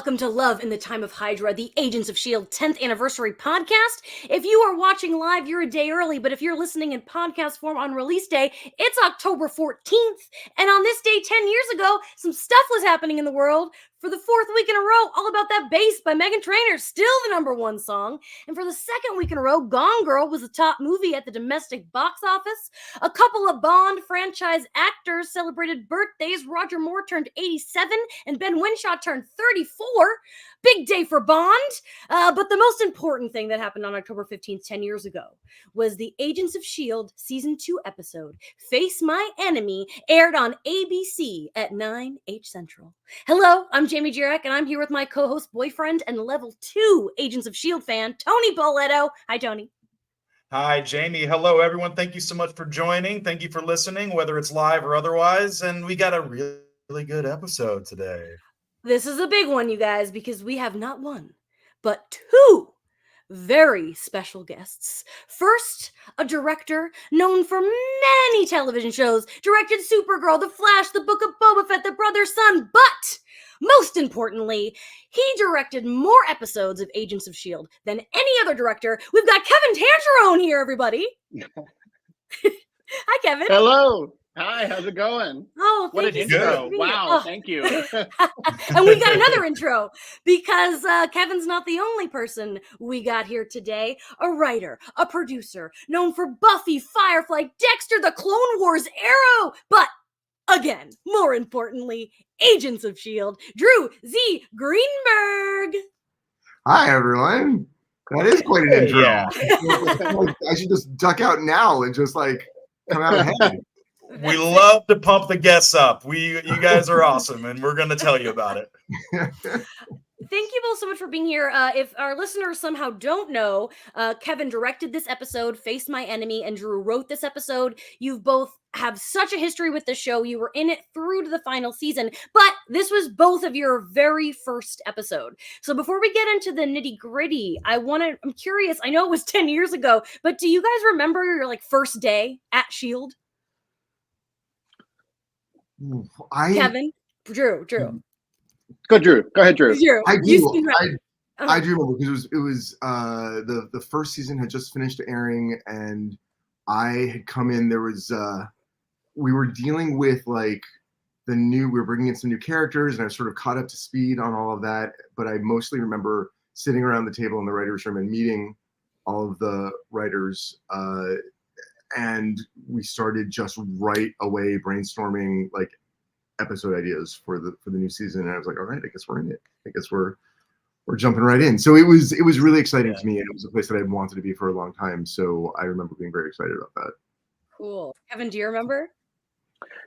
welcome to Love in the Time of Hydra, the Agents of S.H.I.E.L.D. 10th anniversary podcast. If you are watching live, you're a day early, but if you're listening in podcast form on release day, it's October 14th. And on this day 10 years ago, some stuff was happening in the world. For the fourth week in a row, All About That Bass by Meghan Trainor, still the #1 song. And for the second week in a row, Gone Girl was the top movie at the domestic box office. A couple of Bond franchise actors celebrated birthdays. Roger Moore turned 87 and Ben Whishaw turned 34. Big day for Bond. But the most important thing that happened on October 15th, 10 years ago, was the Agents of S.H.I.E.L.D. Season 2 episode, Face My Enemy, aired on ABC at 9/H Central. Hello, I'm Jamie Jirek, and I'm here with my co-host, boyfriend, and level 2 Agents of S.H.I.E.L.D. fan, Tony Poletto. Hi, Tony. Hi, Jamie. Hello, everyone. Thank you so much for joining. Thank you for listening, whether it's live or otherwise. And we got a really good episode today. This is a big one, you guys, because we have not one, but two very special guests. First, a director known for many television shows, directed Supergirl, The Flash, The Book of Boba Fett, The Brother's Son, but most importantly, he directed more episodes of Agents of S.H.I.E.L.D. than any other director. We've got Kevin Tancharoen here, everybody. Hi, Kevin. Hello. Hi, how's it going? Oh, what an intro. Wow, thank you. And we've got another intro because Kevin's not the only person we got here today. A writer, a producer, known for Buffy, Firefly, Dexter, The Clone Wars, Arrow, but again, more importantly, Agents of S.H.I.E.L.D., Drew Z. Greenberg. Hi, everyone. That is quite an intro. Yeah. I should just duck out now and just come out ahead. We love to pump the guests up. You guys are awesome, and we're going to tell you about it. Thank you both so much for being here. If our listeners somehow don't know, Kevin directed this episode, Face My Enemy, and Drew wrote this episode. You both have such a history with the show. You were in it through to the final season, but this was both of your very first episode. So before we get into the nitty gritty, I'm curious, I know it was 10 years ago, but do you guys remember your first day at S.H.I.E.L.D.? Kevin? Drew. Go, Drew. Go ahead, Drew. I do. I do remember because it was the first season had just finished airing, and I had come in. There was we were dealing with we were bringing in some new characters, and I was sort of caught up to speed on all of that. But I mostly remember sitting around the table in the writers' room and meeting all of the writers, and we started just right away brainstorming episode ideas for the new season. And I was like, all right, I guess we're in it. I guess we're jumping right in. So it was really exciting to me, and it was a place that I'd wanted to be for a long time. So I remember being very excited about that. Cool. Kevin, do you remember?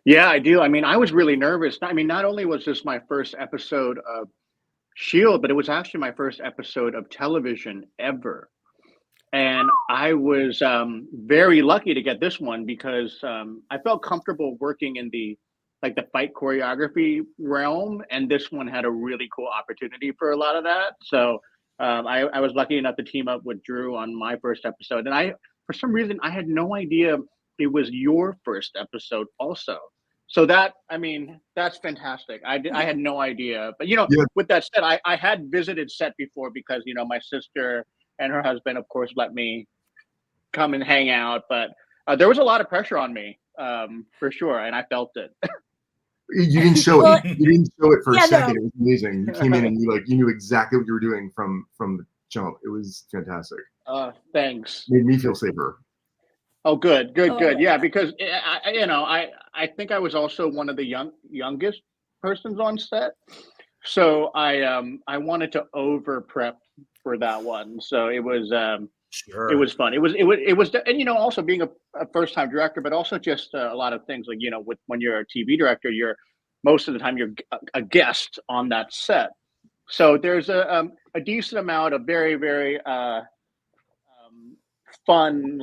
Yeah, I do. I mean, I was really nervous. I mean, not only was this my first episode of S.H.I.E.L.D., but it was actually my first episode of television ever. And I was very lucky to get this one because I felt comfortable working in the fight choreography realm, and this one had a really cool opportunity for a lot of that. So I was lucky enough to team up with Drew on my first episode, and for some reason I had no idea it was your first episode also. So that's fantastic. I had no idea, but With that said, I had visited set before because my sister and her husband, of course, let me come and hang out. But there was a lot of pressure on me, for sure, and I felt it. You didn't show it. You didn't show it for a second. It was amazing. You came in and you knew exactly what you were doing from the jump. It was fantastic. Thanks. Made me feel safer. Oh, good. Yeah, because I think I was also one of the youngest persons on set, so I wanted to over prep for that one. So it was sure. It was fun. It was, and also being a first time director, but also just a lot of things when you're a TV director, most of the time you're a guest on that set. So there's a decent amount of very, very fun,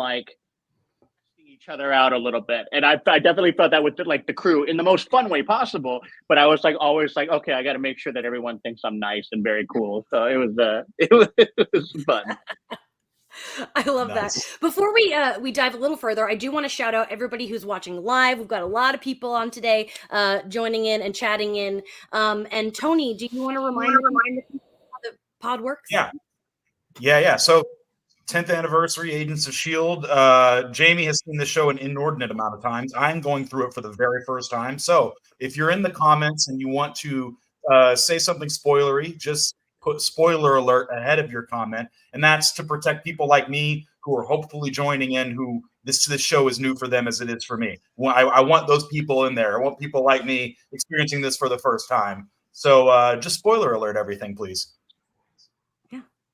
each other out a little bit. And I definitely felt that with the crew in the most fun way possible, but I was always okay, I got to make sure that everyone thinks I'm nice and very cool. So it was fun. I love that. Nice. Before we dive a little further, I do want to shout out everybody who's watching live. We've got a lot of people on today joining in and chatting in. And Tony, do you want to remind the people how the pod works? Yeah. So 10th anniversary Agents of S.H.I.E.L.D. Jamie has seen the show an inordinate amount of times. I'm going through it for the very first time. So if you're in the comments and you want to say something spoilery, just put spoiler alert ahead of your comment. And that's to protect people like me who are hopefully joining in, who this show is new for them as it is for me. I want those people in there. I want people like me experiencing this for the first time. So just spoiler alert everything, please.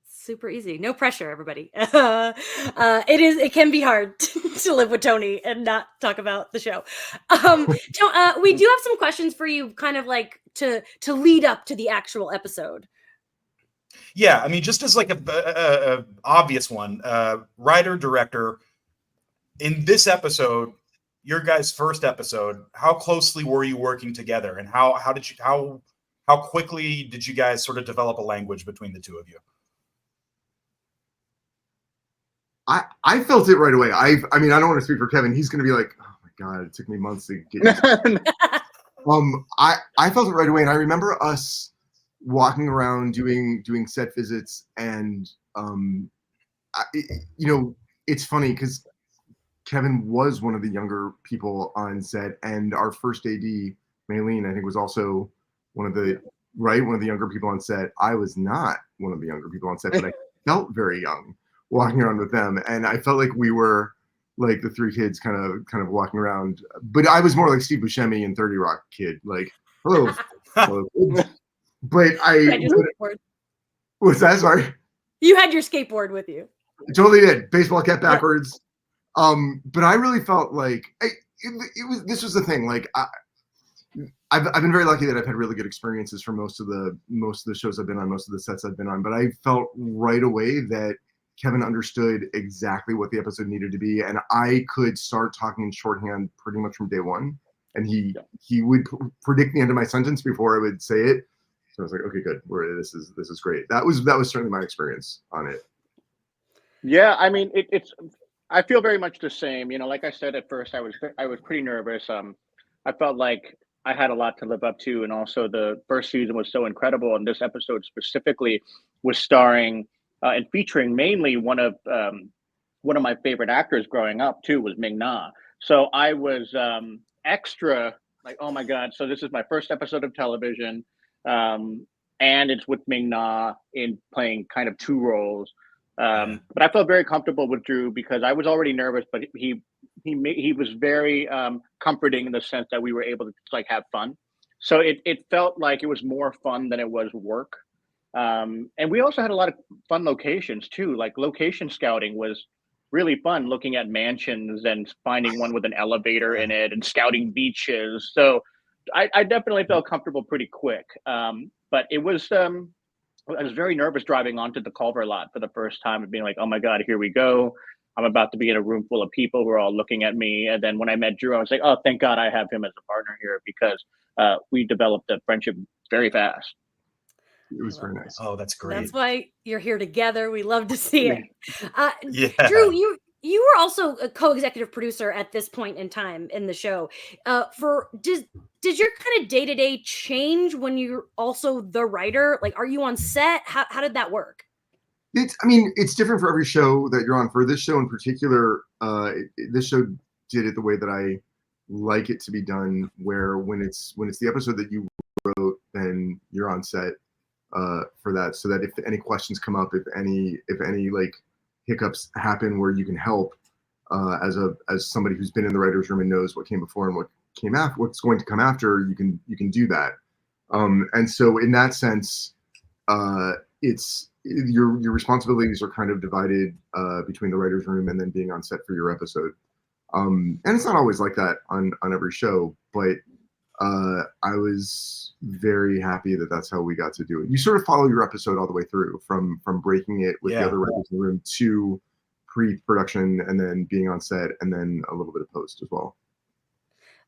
Super easy. No pressure, everybody. It can be hard to live with Tony and not talk about the show. We do have some questions for you, kind of like to lead up to the actual episode. Yeah, I mean, just as like a obvious one, writer, director, in this episode, your guys' first episode, how closely were you working together, and how quickly did you guys sort of develop a language between the two of you? I felt it right away. I mean, I don't want to speak for Kevin. He's going to be like, oh my God, it took me months to get I felt it right away. And I remember us walking around doing set visits. And, it's funny because Kevin was one of the younger people on set. And our first AD, Maylene, I think, was also one of the younger people on set. I was not one of the younger people on set, but I felt very young walking around with them, and I felt like we were like the three kids kind of walking around, but I was more like Steve Buscemi in 30 Rock kid, like hello. But what's that? Sorry, you had your skateboard with you. I totally did. Baseball cap backwards. Yeah. But I really felt like this was the thing. Like I've been very lucky that I've had really good experiences for most of the shows I've been on, most of the sets I've been on. But I felt right away that Kevin understood exactly what the episode needed to be, and I could start talking in shorthand pretty much from day one. And he would predict the end of my sentence before I would say it. So I was like, okay, good. This is great. That was certainly my experience on it. Yeah, I mean, I feel very much the same. Like I said at first, I was pretty nervous. I felt like I had a lot to live up to, and also the first season was so incredible, and this episode specifically was starring and featuring mainly one of my favorite actors growing up too, was Ming Na. So I was extra like, oh my God! So this is my first episode of television, and it's with Ming Na in playing kind of two roles. But I felt very comfortable with Drew because I was already nervous, but he was very comforting in the sense that we were able to like have fun. So it felt like it was more fun than it was work. And we also had a lot of fun locations too. Like location scouting was really fun, looking at mansions and finding one with an elevator in it and scouting beaches. So I definitely felt comfortable pretty quick. But it was, I was very nervous driving onto the Culver lot for the first time and being like, oh my God, here we go. I'm about to be in a room full of people who are all looking at me. And then when I met Drew, I was like, oh, thank God I have him as a partner here, because we developed a friendship very fast. It was very nice. Oh, that's great. That's why you're here together. We love to see it. Yeah. Drew, you were also a co-executive producer at this point in time in the show. Did your kind of day-to-day change when you're also the writer? Like, are you on set? How did that work? It's different for every show that you're on. For this show in particular, this show did it the way that I like it to be done, where when it's the episode that you wrote, then you're on set for that, so that if any questions come up, if any like hiccups happen where you can help as somebody who's been in the writer's room and knows what came before and what came after, what's going to come after, you can do that. And so in that sense, it's your responsibilities are kind of divided between the writer's room and then being on set for your episode. And it's not always like that on every show, but I was very happy that that's how we got to do it. You sort of follow your episode all the way through from breaking it with the other writers in the room to pre-production and then being on set and then a little bit of post as well.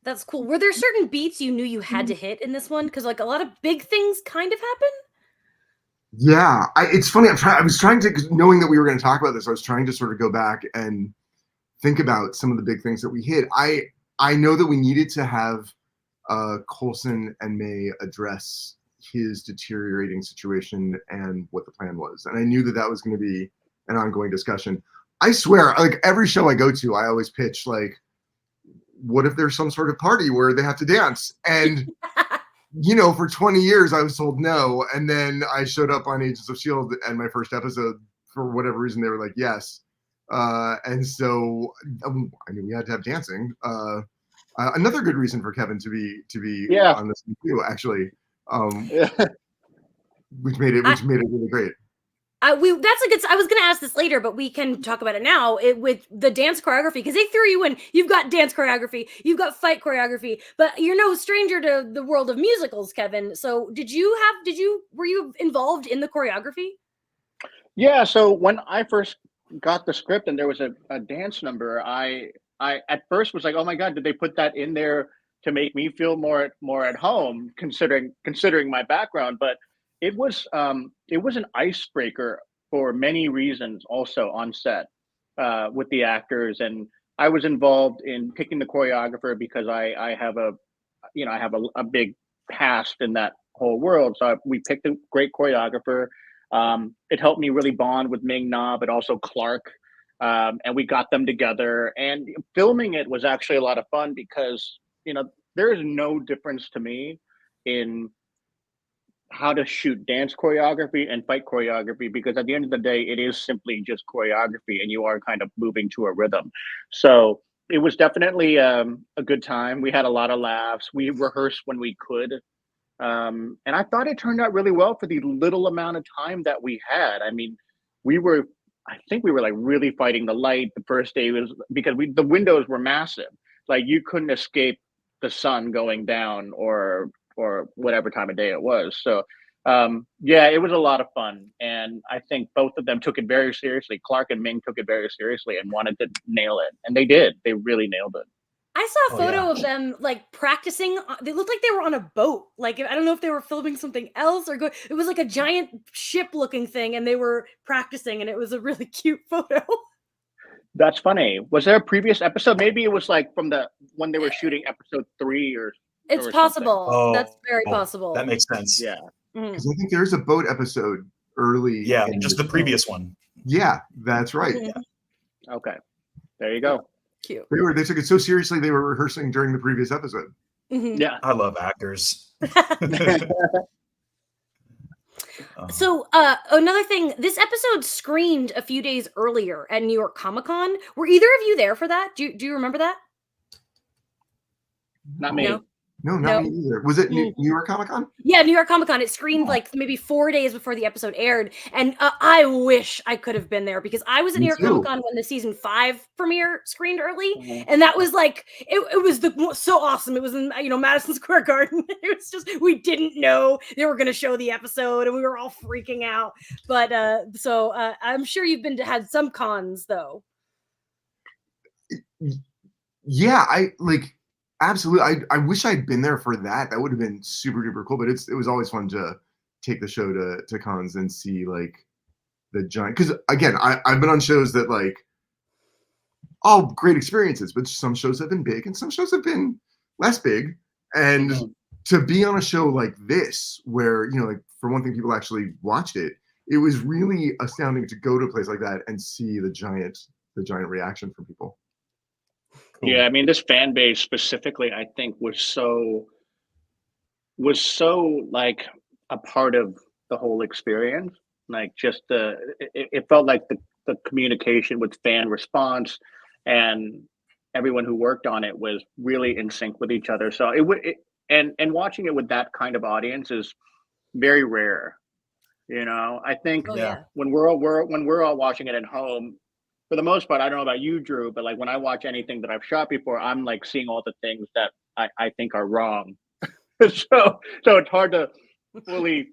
That's cool. Were there certain beats you knew you had to hit in this one? Because like a lot of big things kind of happen. Yeah, it's funny. I was trying to, 'cause knowing that we were going to talk about this, I was trying to sort of go back and think about some of the big things that we hit. I know that we needed to have Coulson and May address his deteriorating situation and what the plan was, and I knew that that was going to be an ongoing discussion. I swear, like every show I go to, I always pitch like, what if there's some sort of party where they have to dance? And you know, for 20 years I was told no, and then I showed up on Agents of Shield, and my first episode, for whatever reason, they were like yes, and so I mean, we had to have dancing. Another good reason for Kevin to be Yeah. on this too, actually, which made it really great. That's a good. I was going to ask this later, but we can talk about it now. With the dance choreography, because they threw you in. You've got dance choreography, you've got fight choreography, but you're no stranger to the world of musicals, Kevin. So, were you involved in the choreography? Yeah. So when I first got the script and there was a dance number, I at first was like, oh my God, did they put that in there to make me feel more at home, considering my background? But it was an icebreaker for many reasons also on set with the actors. And I was involved in picking the choreographer because I have a big past in that whole world. So we picked a great choreographer. It helped me really bond with Ming Na, but also Clark. And we got them together, and filming it was actually a lot of fun because, there is no difference to me in how to shoot dance choreography and fight choreography, because at the end of the day, it is simply just choreography and you are kind of moving to a rhythm. So it was definitely a good time. We had a lot of laughs. We rehearsed when we could. And I thought it turned out really well for the little amount of time that we had. I mean, I think we were like really fighting the light the first day, was because the windows were massive. Like you couldn't escape the sun going down or whatever time of day it was. So yeah, it was a lot of fun. And I think both of them took it very seriously. Clark and Ming took it very seriously and wanted to nail it. And they did. They really nailed it. I saw a photo of them like practicing. They looked like they were on a boat. Like, I don't know if they were filming something else or it was like a giant ship looking thing, and they were practicing, and it was a really cute photo. That's funny. Was there a previous episode? Maybe it was like from when they were shooting episode 3 or It's or possible. Oh, That's very possible. That makes sense. Yeah. Because I think there's a boat episode early. Yeah, just the previous one. Yeah, that's right. Okay. There you go. Cute. They took it so seriously they were rehearsing during the previous episode. Yeah. I love actors. So another thing, this episode screened a few days earlier at New York Comic Con. Were either of you there for that? Do you remember that? Not me. No, not me either. Was it New York Comic Con? Yeah, New York Comic Con. It screened like maybe 4 days before the episode aired, and I wish I could have been there because I was at New York Comic Con when the season 5 premiere screened early, and that was like it was so awesome. It was in Madison Square Garden. It was just, we didn't know they were going to show the episode, and we were all freaking out. But so I'm sure you've had some cons though. Yeah, absolutely. I wish I'd been there for that. That would have been super duper cool. But it was always fun to take the show to cons and see like the giant. Because again, I've been on shows that like all great experiences, but some shows have been big and some shows have been less big. And to be on a show like this, where like for one thing, people actually watched it. It was really astounding to go to a place like that and see the giant reaction from people. Cool. Yeah, I mean, this fan base specifically, I think, was so like a part of the whole experience. Like, just it felt like the communication with fan response and everyone who worked on it was really in sync with each other. So and watching it with that kind of audience is very rare. I think when we're all watching it at home, for the most part, I don't know about you, Drew, but like when I watch anything that I've shot before, I'm like seeing all the things that I think are wrong. so it's hard to fully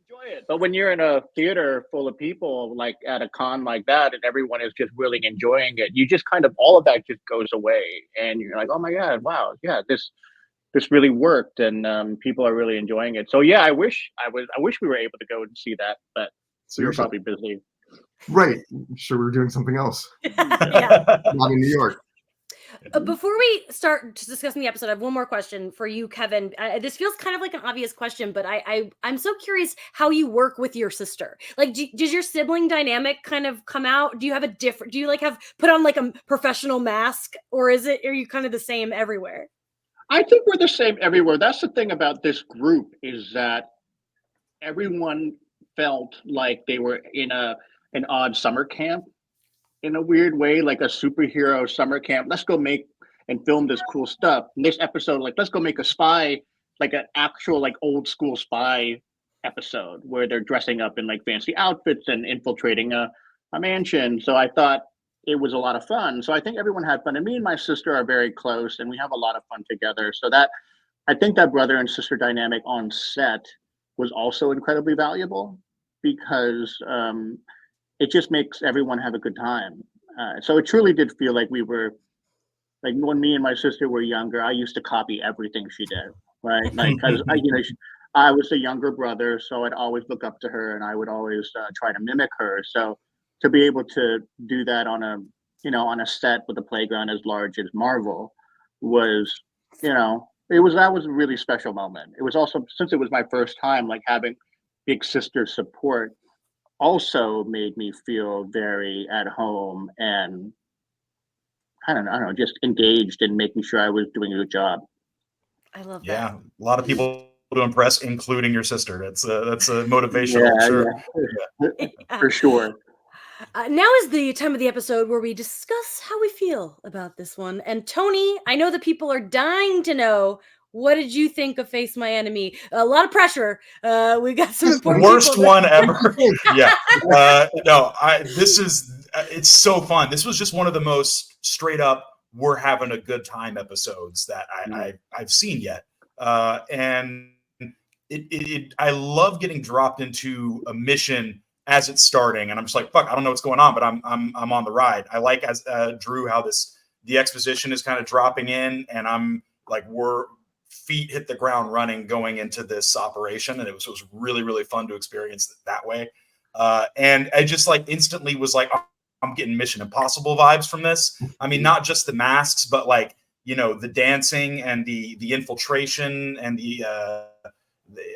enjoy it. But when you're in a theater full of people, like at a con like that, and everyone is just really enjoying it, you just kind of, all of that just goes away. And you're like, oh my God, wow, yeah, this this really worked, and people are really enjoying it. So yeah, I wish we were able to go and see that, but we were Seriously. probably busy. Right. Sure, we were doing something else. Yeah. Not in New York. Before we start discussing the episode, I have one more question for you, Kevin. This feels kind of like an obvious question, but I'm so curious how you work with your sister. Like, does your sibling dynamic kind of come out? Do you have do you like have put on like a professional mask, or are you kind of the same everywhere? I think we're the same everywhere. That's the thing about this group, is that everyone felt like they were in an odd summer camp, in a weird way, like a superhero summer camp. Let's go make and film this cool stuff. Next episode, like, let's go make a spy, like an actual like old school spy episode where they're dressing up in like fancy outfits and infiltrating a mansion. So I thought it was a lot of fun. So I think everyone had fun. And me and my sister are very close and we have a lot of fun together. So that, I think that brother and sister dynamic on set was also incredibly valuable, because it just makes everyone have a good time. So it truly did feel like we were, like, when me and my sister were younger, I used to copy everything she did, right? Like, because I was the younger brother, so I'd always look up to her, and I would always try to mimic her. So to be able to do that on a set with a playground as large as Marvel was, that was a really special moment. It was also, since it was my first time, like, having big sister support also made me feel very at home and I don't know, just engaged in making sure I was doing a good job. I love that. Yeah, a lot of people to impress, including your sister. That's a motivational, sure. Yeah. For sure. Now is the time of the episode where we discuss how we feel about this one. And Tony, I know that people are dying to know, what did you think of Face My Enemy? A lot of pressure. We got some important worst people one ever. Yeah. No, it's so fun. This was just one of the most straight up, we're having a good time episodes that I've seen yet. And I love getting dropped into a mission as it's starting, and I'm just like, fuck, I don't know what's going on, but I'm on the ride. I like, as Drew, how the exposition is kind of dropping in, and I'm like, we're feet hit the ground running going into this operation, and it was really, really fun to experience it that way. And I just like instantly was like, oh, I'm getting Mission Impossible vibes from this. I mean, not just the masks, but like, the dancing and the infiltration and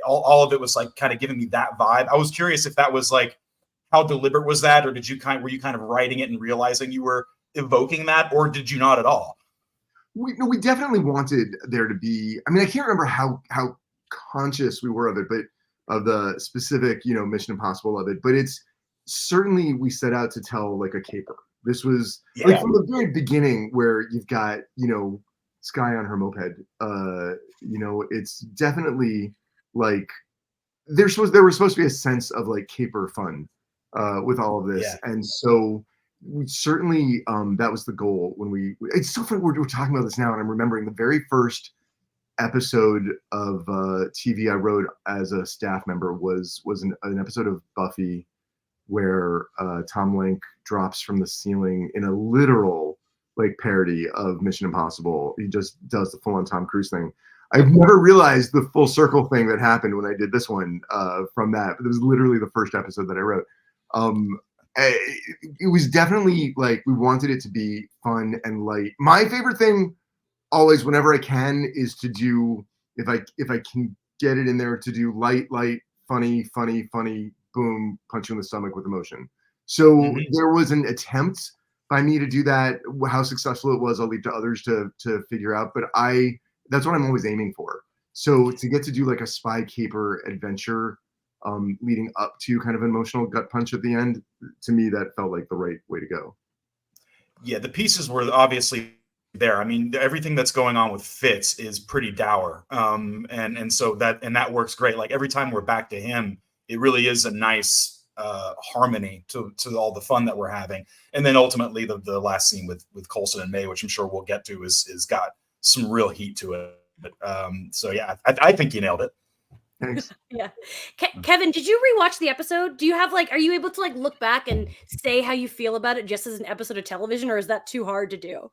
all of it was like kind of giving me that vibe. I was curious if that was like, how deliberate was that, or were you kind of writing it and realizing you were evoking that, or did you not at all? We definitely wanted there to be. I mean, I can't remember how conscious we were of it, but of the specific, Mission Impossible of it. But it's certainly, we set out to tell like a caper. This was like from the very beginning, where you've got Sky on her moped. It's definitely like there was supposed to be a sense of like caper fun with all of this, and so. We certainly that was the goal when it's so funny we're talking about this now, and I'm remembering the very first episode of TV I wrote as a staff member was an episode of Buffy where Tom Lenk drops from the ceiling in a literal like parody of Mission Impossible. He just does the full-on Tom Cruise thing. I've never realized the full circle thing that happened when I did this one from that, but it was literally the first episode that I wrote. It was definitely like we wanted it to be fun and light. My favorite thing always, whenever I can, is to do, if I can get it in there, to do light, funny, boom, punch you in the stomach with emotion. So there was an attempt by me to do that. How successful it was, I'll leave to others to figure out. But that's what I'm always aiming for. So to get to do like a spy caper adventure leading up to kind of an emotional gut punch at the end, to me, that felt like the right way to go. Yeah, the pieces were obviously there. I mean, everything that's going on with Fitz is pretty dour. And so that works great. Like every time we're back to him, it really is a nice harmony to all the fun that we're having. And then ultimately the last scene with Coulson and May, which I'm sure we'll get to, is got some real heat to it. So yeah, I think you nailed it. Thanks. Yeah. Kevin, did you rewatch the episode? Do you have are you able to look back and say how you feel about it just as an episode of television, or is that too hard to do?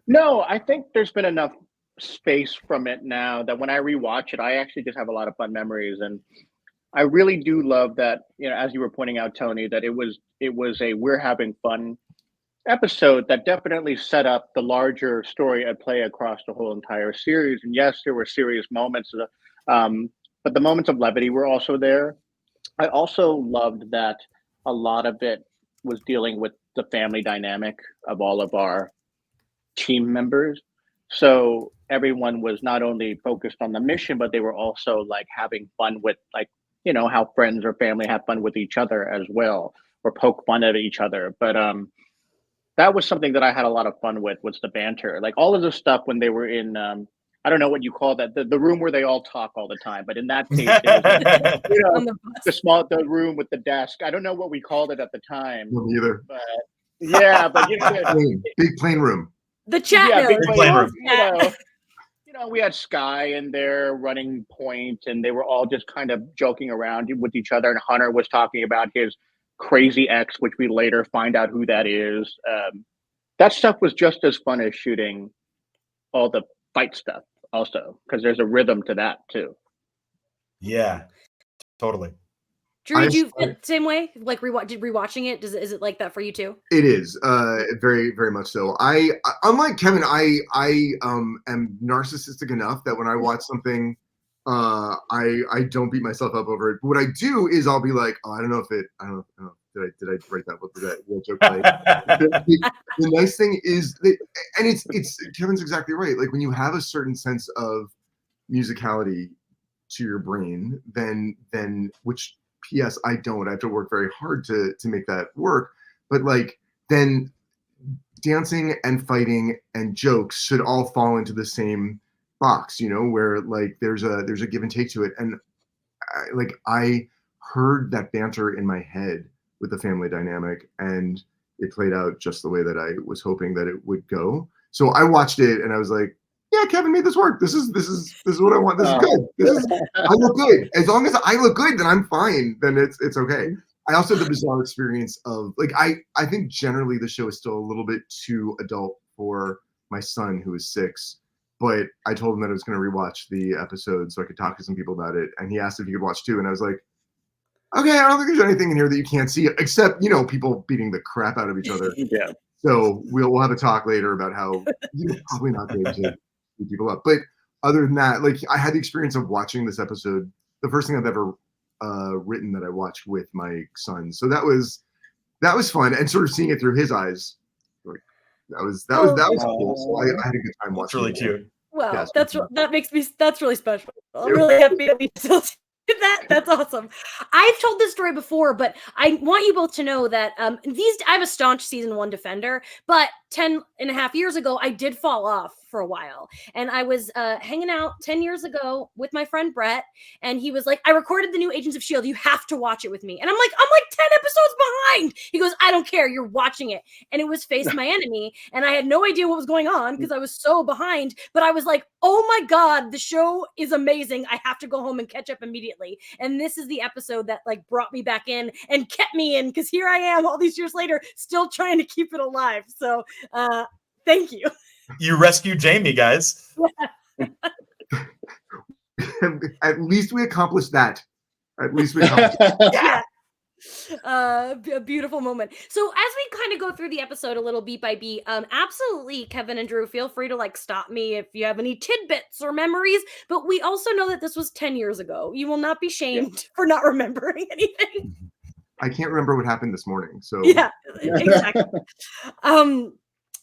No, I think there's been enough space from it now that when I rewatch it, I actually just have a lot of fun memories. And I really do love that, as you were pointing out, Tony, that it was a we're having fun episode that definitely set up the larger story at play across the whole entire series. And yes, there were serious moments, but the moments of levity were also there. I also loved that a lot of it was dealing with the family dynamic of all of our team members. So everyone was not only focused on the mission, but they were also like having fun with like, how friends or family have fun with each other as well, or poke fun at each other. But that was something that I had a lot of fun with, was the banter. Like all of the stuff when they were in I don't know what you call that, the room where they all talk all the time, but in that case it was On the bus. the room with the desk. I don't know what we called it at the time. Me either. But yeah, but Big plane room. The chat yeah, knows. big Big plane plane room. room. We had Sky in there running point, and they were all just kind of joking around with each other. And Hunter was talking about his crazy ex, which we later find out who that is. That stuff was just as fun as shooting all the fight stuff, also, because there's a rhythm to that too. Yeah, totally. Drew, did you feel the same way? Like rewatching it? Is it like that for you too? It is very, very much so. I unlike Kevin, I am narcissistic enough that when I watch something, I don't beat myself up over it. But what I do is I'll be like, oh, I don't know. Did I write that? What was that joke? The nice thing is that, and it's Kevin's exactly right. Like when you have a certain sense of musicality to your brain, then which. P.S. I don't. I have to work very hard to make that work. But like then dancing and fighting and jokes should all fall into the same box, where like there's a give and take to it. And I heard that banter in my head with the family dynamic, and it played out just the way that I was hoping that it would go. So I watched it and I was like, yeah, Kevin made this work. This is what I want. This is good. I look good. As long as I look good, then I'm fine. Then it's okay. I also had the bizarre experience of like I think generally the show is still a little bit too adult for my son who is 6. But I told him that I was going to rewatch the episode so I could talk to some people about it, and he asked if he could watch too, and I was like, okay, I don't think there's anything in here that you can't see except people beating the crap out of each other. Yeah. So we'll have a talk later about how probably not good to beat people up. But other than that, like I had the experience of watching this episode, the first thing I've ever written that I watched with my son. So that was fun, and sort of seeing it through his eyes. Like, that was cool. So I had a good time watching. That's really cute. Wow, Yes. that's really special. I'm really happy that we still did that. That's awesome. I've told this story before, but I want you both to know that I have a staunch season 1 defender, but 10 and a half years ago, I did fall off for a while. And I was hanging out 10 years ago with my friend Brett, and he was like, I recorded the new Agents of S.H.I.E.L.D. You have to watch it with me. And I'm like 10 episodes behind. He goes, I don't care. You're watching it. And it was Face My Enemy. And I had no idea what was going on because I was so behind. But I was like, oh my God, the show is amazing. I have to go home and catch up immediately. And this is the episode that like brought me back in and kept me in, because here I am all these years later, still trying to keep it alive. So thank you. You rescued Jamie, guys. At least we accomplished that. Yeah. A beautiful moment. So as we kind of go through the episode a little beat by beat, absolutely, Kevin and Drew, feel free to like stop me if you have any tidbits or memories. But we also know that this was 10 years ago. You will not be shamed for not remembering anything. I can't remember what happened this morning. So yeah, exactly.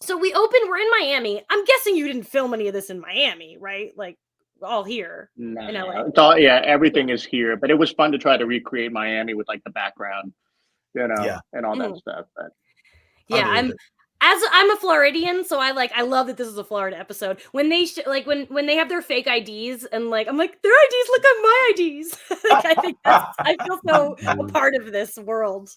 So we open. We're in Miami. I'm guessing you didn't film any of this in Miami, right? Like all here in LA. It's all, everything is here. But it was fun to try to recreate Miami with like the background, and all that stuff. But yeah, I'm a Floridian, so I love that this is a Florida episode. When they when they have their fake IDs, and like I'm like, their IDs look like my IDs. Like, I think I feel so a part of this world.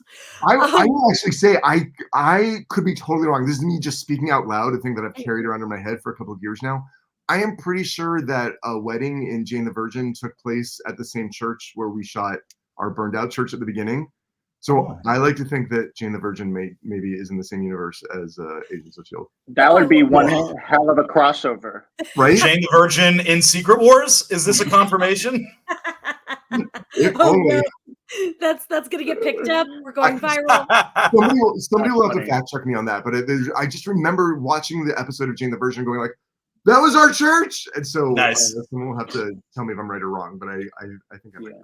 I will actually say I could be totally wrong. This is me just speaking out loud, a thing that I've carried around in my head for a couple of years now. I am pretty sure that a wedding in Jane the Virgin took place at the same church where we shot our burned out church at the beginning. So I like to think that Jane the Virgin maybe is in the same universe as Agents of Shield. That would be one hell of a crossover, right? Jane the Virgin in Secret Wars. Is this a confirmation? If only. No. That's gonna get picked up. We're going viral. Somebody will have to fact check me on that, but I just remember watching the episode of Jane the Virgin, going like, "That was our church," and so nice. Someone will have to tell me if I'm right or wrong, but I think I'm right.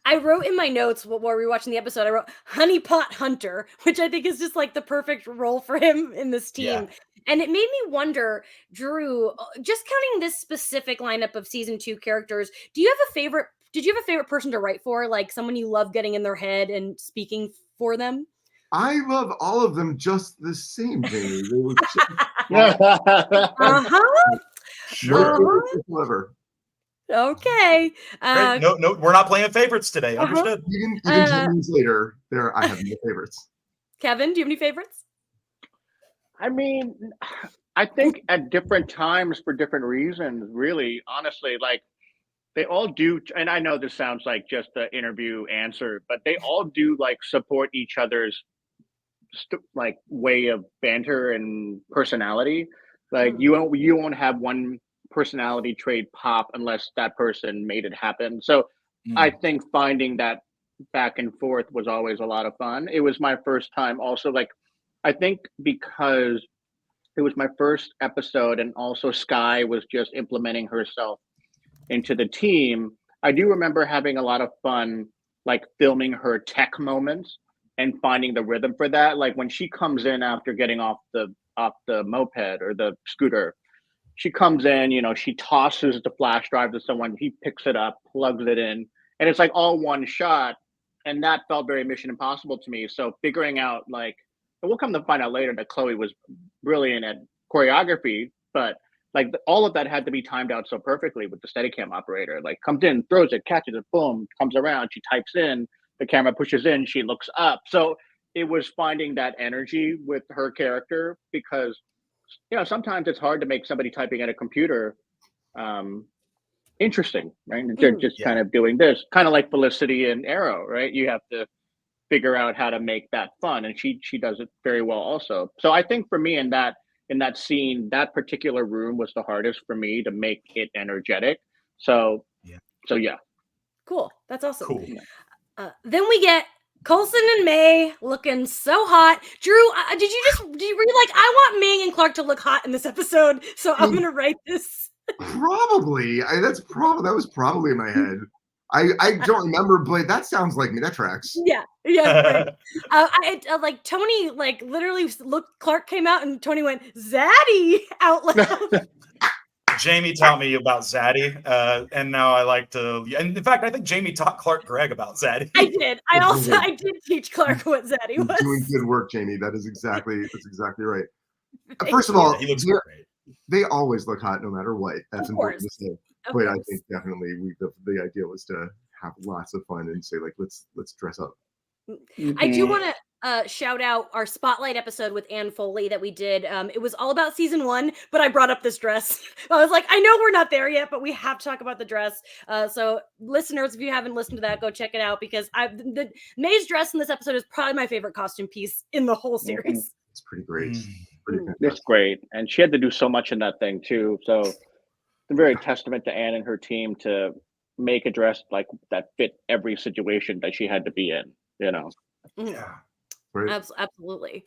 I wrote in my notes while we were watching the episode, I wrote Honeypot Hunter, which I think is just like the perfect role for him in this team. Yeah. And it made me wonder, Drew, just counting this specific lineup of season 2 characters, did you have a favorite person to write for? Like someone you love getting in their head and speaking for them? I love all of them just the same, Jamie. They were Sure. Okay. No, we're not playing favorites today. Understood. Even 10 years later, I have no favorites. Kevin, do you have any favorites? I mean, I think at different times for different reasons, really, honestly, like they all do. And I know this sounds like just the interview answer, but they all do like support each other's like way of banter and personality. Like you won't have one personality trait pop unless that person made it happen. So I think finding that back and forth was always a lot of fun. It was my first time also, like, I think because it was my first episode and also Sky was just implementing herself into the team. I do remember having a lot of fun, like filming her tech moments and finding the rhythm for that. Like when she comes in after getting off the moped or the scooter, she comes in, you know, she tosses the flash drive to someone, he picks it up, plugs it in, and it's like all one shot. And that felt very Mission Impossible to me. So figuring out like, and we'll come to find out later that Chloe was brilliant at choreography, but like all of that had to be timed out so perfectly with the Steadicam operator. Like comes in, throws it, catches it, boom, comes around, she types in, the camera pushes in, she looks up. So it was finding that energy with her character because, you know, sometimes it's hard to make somebody typing at a computer interesting, right? And they're just kind of doing this, kind of like Felicity and Arrow, right? You have to figure out how to make that fun, and she does it very well also. So I think for me in that scene, that particular room was the hardest for me to make it energetic. So yeah. Cool. That's awesome. Cool. Then we get Coulson and May looking so hot. Drew, did you read like, I want May and Clark to look hot in this episode, so I'm gonna write this. Probably. That was probably in my head. I don't remember, but that sounds like me. That tracks. Yeah. Right. I like Tony, like literally looked. Clark came out and Tony went Zaddy out loud. Jamie taught me about Zaddy, and now I like to. And in fact, I think Jamie taught Clark Gregg about Zaddy. I did. I did teach Clark what Zaddy was. Doing good work, Jamie. That's exactly right. First of all, he looks great. They always look hot no matter what. That's important to say. But I think definitely the idea was to have lots of fun and say like let's dress up. I do want to shout out our spotlight episode with Anne Foley that we did. It was all about season 1, but I brought up this dress. I was like, I know we're not there yet, but we have to talk about the dress. So listeners, if you haven't listened to that, go check it out because May's dress in this episode is probably my favorite costume piece in the whole series. It's pretty great. It's great. And she had to do so much in that thing too. So it's a very testament to Anne and her team to make a dress like that fit every situation that she had to be in, you know? Yeah. Right. Absolutely.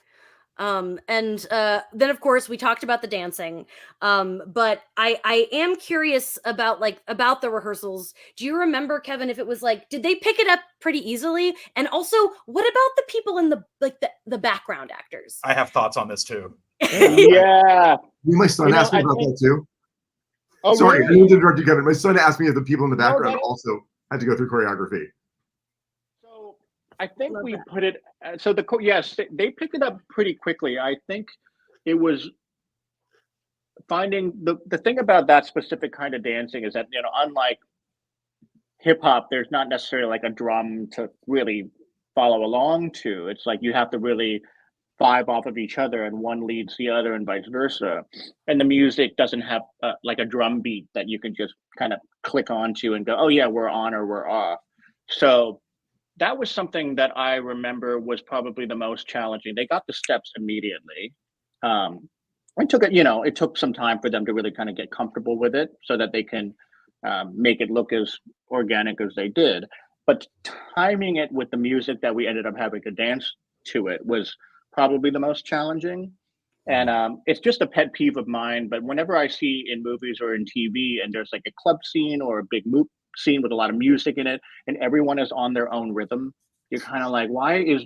And then of course we talked about the dancing. But I am curious about the rehearsals. Do you remember, Kevin, if it was like, did they pick it up pretty easily? And also, what about the people in the background actors? I have thoughts on this too. Yeah. My son asked me about that too. Oh, sorry, really? I didn't interrupt you, Kevin. My son asked me if the people in the background also had to go through choreography. So I think we put it. So they picked it up pretty quickly. I think it was finding the thing about that specific kind of dancing is that, you know, unlike hip hop, there's not necessarily like a drum to really follow along to. It's like you have to really vibe off of each other and one leads the other and vice versa. And the music doesn't have like a drum beat that you can just kind of click onto and go, oh yeah, we're on or we're off. So that was something that I remember was probably the most challenging. They got the steps immediately. It took it took some time for them to really kind of get comfortable with it so that they can make it look as organic as they did. But timing it with the music that we ended up having to dance to it was probably the most challenging. And it's just a pet peeve of mine. But whenever I see in movies or in TV and there's like a club scene or a big scene with a lot of music in it and everyone is on their own rhythm, you're kind of like, why is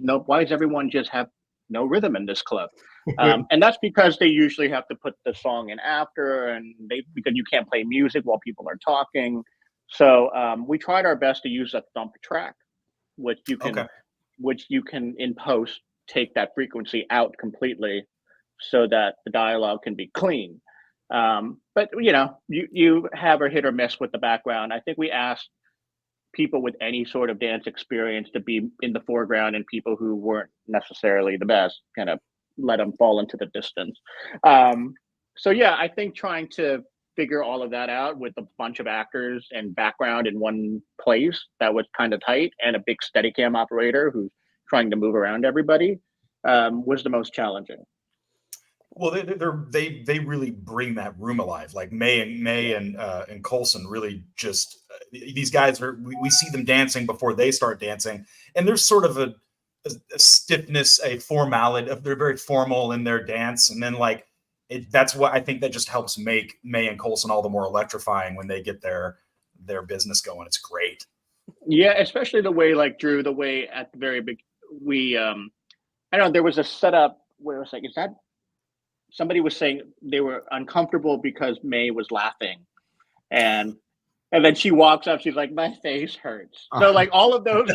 everyone just have no rhythm in this club? And that's because they usually have to put the song in after, and because you can't play music while people are talking. So we tried our best to use a thump track, which you can in post take that frequency out completely, so that the dialogue can be clean. But you have a hit or miss with the background. I think we asked people with any sort of dance experience to be in the foreground, and people who weren't necessarily the best kind of let them fall into the distance. So yeah, I think trying to figure all of that out with a bunch of actors and background in one place that was kind of tight, and a big Steadicam operator who's trying to move around everybody, was the most challenging. Well, they really bring that room alive. Like May and Coulson really just these guys we see them dancing before they start dancing, and there's sort of a stiffness, a formality. They're very formal in their dance, and then that's what I think that just helps make May and Coulson all the more electrifying when they get their business going. It's great. Yeah, especially the way Drew, the way at the very big we I don't know, there was a setup where it was like, is that somebody was saying they were uncomfortable because May was laughing, and then she walks up, she's like, my face hurts. So all of those